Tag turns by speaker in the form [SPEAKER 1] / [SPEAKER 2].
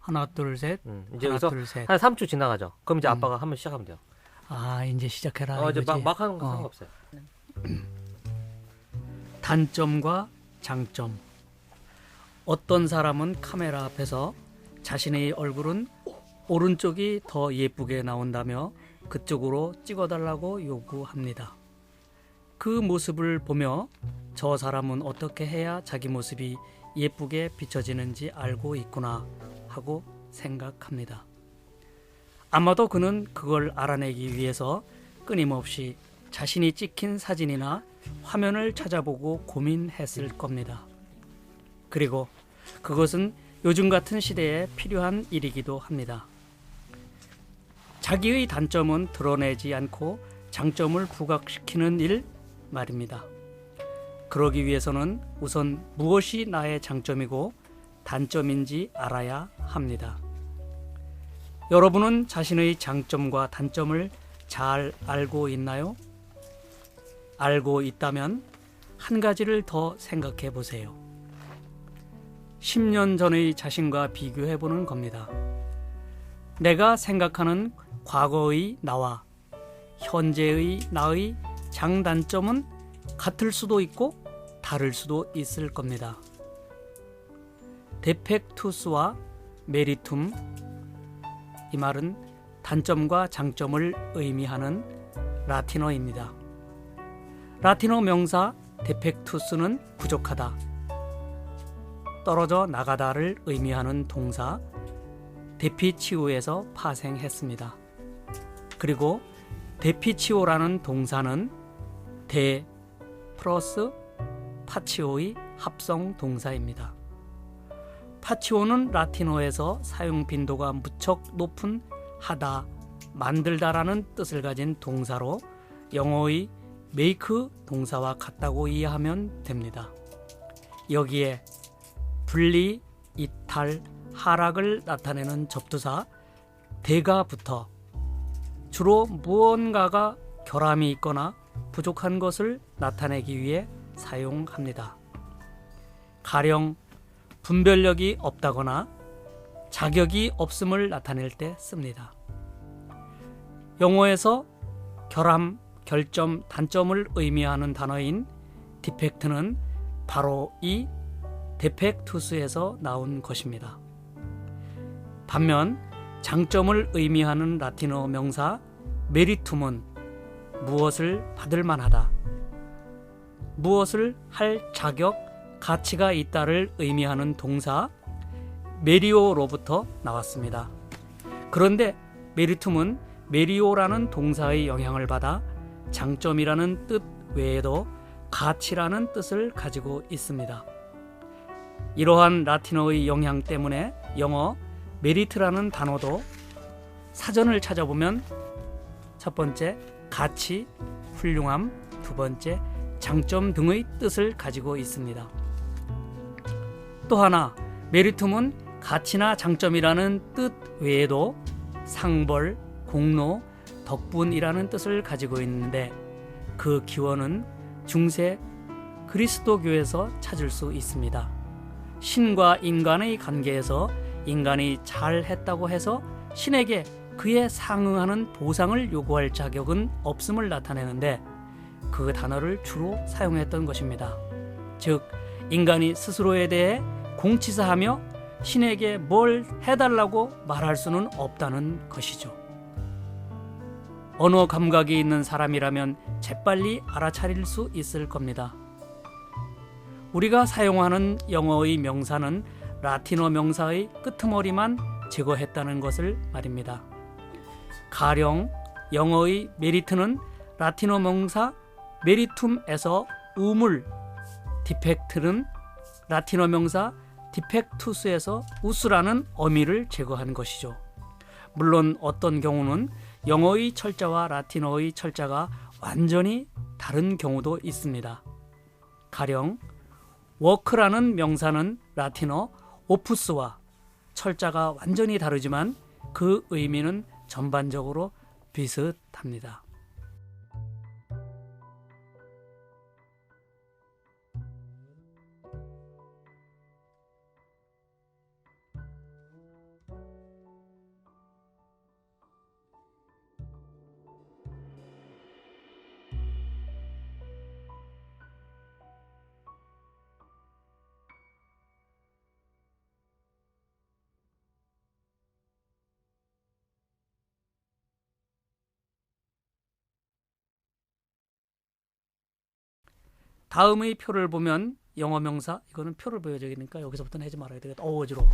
[SPEAKER 1] 하나 둘 셋.
[SPEAKER 2] 이제
[SPEAKER 1] 하나
[SPEAKER 2] 여기서
[SPEAKER 1] 둘 셋.
[SPEAKER 2] 한 3초 지나가죠. 그럼 이제
[SPEAKER 1] 음.
[SPEAKER 2] 아빠가 한번 시작하면 돼요.
[SPEAKER 1] 아, 이제 시작해라
[SPEAKER 2] 이제
[SPEAKER 1] 이거지.
[SPEAKER 2] 막 하는 거 상관없어요.
[SPEAKER 1] 단점과 장점. 어떤 사람은 카메라 앞에서 자신의 얼굴은 오른쪽이 더 예쁘게 나온다며 그쪽으로 찍어달라고 요구합니다. 그 모습을 보며 저 사람은 어떻게 해야 자기 모습이 예쁘게 비춰지는지 알고 있구나 하고 생각합니다. 아마도 그는 그걸 알아내기 위해서 끊임없이 자신이 찍힌 사진이나 화면을 찾아보고 고민했을 겁니다. 그리고 그것은 요즘 같은 시대에 필요한 일이기도 합니다. 자기의 단점은 드러내지 않고 장점을 부각시키는 일 말입니다. 그러기 위해서는 우선 무엇이 나의 장점이고 단점인지 알아야 합니다. 여러분은 자신의 장점과 단점을 잘 알고 있나요? 알고 있다면 한 가지를 더 생각해 보세요. 10년 전의 자신과 비교해 보는 겁니다. 내가 생각하는 과거의 나와 현재의 나의 장단점은 같을 수도 있고 다를 수도 있을 겁니다. 데펙투스와 메리툼, 이 말은 단점과 장점을 의미하는 라틴어입니다. 라틴어 명사 데펙투스는 부족하다, 떨어져 나가다를 의미하는 동사 데피치오에서 파생했습니다. 그리고 데피치오라는 동사는 데 플러스 파치오의 합성 동사입니다. 파치오는 라틴어에서 사용 빈도가 무척 높은 하다, 만들다라는 뜻을 가진 동사로 영어의 make 동사와 같다고 이해하면 됩니다. 여기에 분리, 이탈, 하락을 나타내는 접두사 대가 붙어 주로 무언가가 결함이 있거나 부족한 것을 나타내기 위해 사용합니다. 가령 분별력이 없다거나 자격이 없음을 나타낼 때 씁니다. 영어에서 결함, 결점, 단점을 의미하는 단어인 디펙트는 바로 이 데펙투스에서 나온 것입니다. 반면 장점을 의미하는 라틴어 명사 메리툼은 무엇을 받을 만하다, 무엇을 할 자격, 가치가 있다를 의미하는 동사 메리오로부터 나왔습니다. 그런데 메리툼은 메리오라는 동사의 영향을 받아 장점이라는 뜻 외에도 가치라는 뜻을 가지고 있습니다. 이러한 라틴어의 영향 때문에 영어 메리트라는 단어도 사전을 찾아보면 첫 번째 가치, 훌륭함, 두 번째 장점 등의 뜻을 가지고 있습니다. 또 하나 메리툼은 가치나 장점이라는 뜻 외에도 상벌, 공로, 덕분이라는 뜻을 가지고 있는데 그 기원은 중세 그리스도교에서 찾을 수 있습니다. 신과 인간의 관계에서 인간이 잘했다고 해서 신에게 그에 상응하는 보상을 요구할 자격은 없음을 나타내는데 그 단어를 주로 사용했던 것입니다. 즉 인간이 스스로에 대해 공치사하며 신에게 뭘 해달라고 말할 수는 없다는 것이죠. 언어 감각이 있는 사람이라면 재빨리 알아차릴 수 있을 겁니다. 우리가 사용하는 영어의 명사는 라틴어 명사의 끄트머리만 제거했다는 것을 말입니다. 가령 영어의 메리트는 라틴어 명사 메리툼에서 우물, 디펙트는 라틴어 명사 디펙투스에서 우스라는 어미를 제거한 것이죠. 물론 어떤 경우는 영어의 철자와 라틴어의 철자가 완전히 다른 경우도 있습니다. 가령 워크라는 명사는 라틴어 오프스와 철자가 완전히 다르지만 그 의미는 전반적으로 비슷합니다. 다음의 표를 보면 영어 명사 이거는 표를 보여줘야 되니까 여기서부터는 하지 말아야 되겠다. 어지러워.